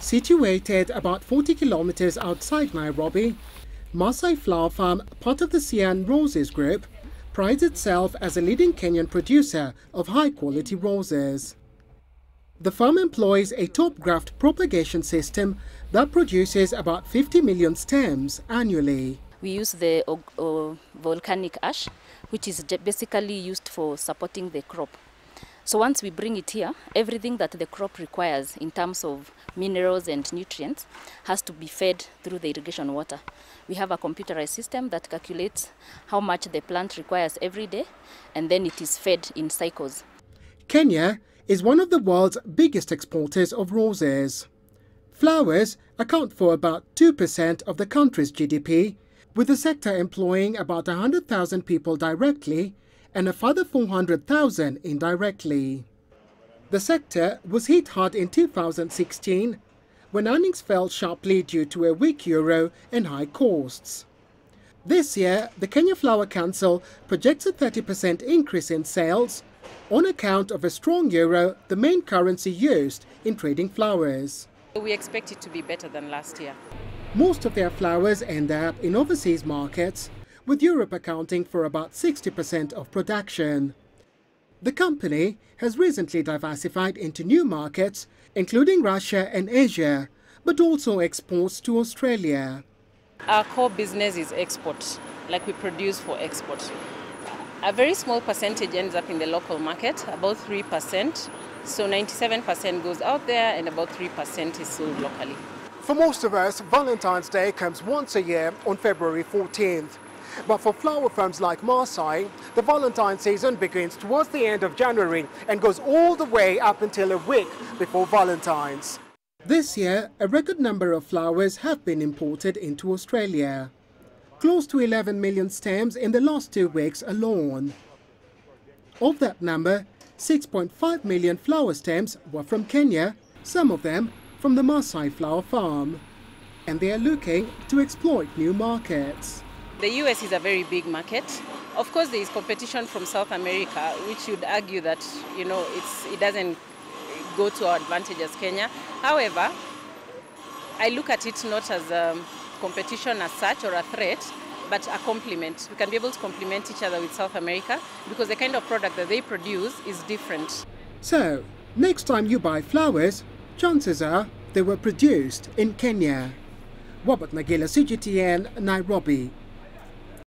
Situated about 40 kilometers outside Nairobi, Maasai Flower Farm, part of the Sian Roses Group, prides itself as a leading Kenyan producer of high-quality roses. The farm employs a top graft propagation system that produces about 50 million stems annually. We use the volcanic ash, which is basically used for supporting the crop. So once we bring it here, everything that the crop requires in terms of minerals and nutrients has to be fed through the irrigation water. We have a computerized system that calculates how much the plant requires every day, and then it is fed in cycles. Kenya is one of the world's biggest exporters of roses. Flowers account for about 2% of the country's GDP, with the sector employing about 100,000 people directly and a further 400,000 indirectly. The sector was hit hard in 2016 when earnings fell sharply due to a weak euro and high costs. This year, the Kenya Flower Council projects a 30% increase in sales on account of a strong euro, the main currency used in trading flowers. We expect it to be better than last year. Most of their flowers end up in overseas markets, with Europe accounting for about 60% of production. The company has recently diversified into new markets, including Russia and Asia, but also exports to Australia. Our core business is export, like we produce for export. A very small percentage ends up in the local market, about 3%. So 97% goes out there and about 3% is sold locally. For most of us, Valentine's Day comes once a year on February 14th. But for flower farms like Maasai, the Valentine season begins towards the end of January and goes all the way up until a week before Valentine's. This year, a record number of flowers have been imported into Australia. Close to 11 million stems in the last 2 weeks alone. Of that number, 6.5 million flower stems were from Kenya, some of them from the Maasai Flower Farm. And they are looking to exploit new markets. The US is a very big market. Of course, there is competition from South America, which would argue that, it doesn't go to our advantage as Kenya. However, I look at it not as a competition as such or a threat, but a complement. We can be able to complement each other with South America because the kind of product that they produce is different. So, next time you buy flowers, chances are they were produced in Kenya. Nagila, CGTN, Nairobi.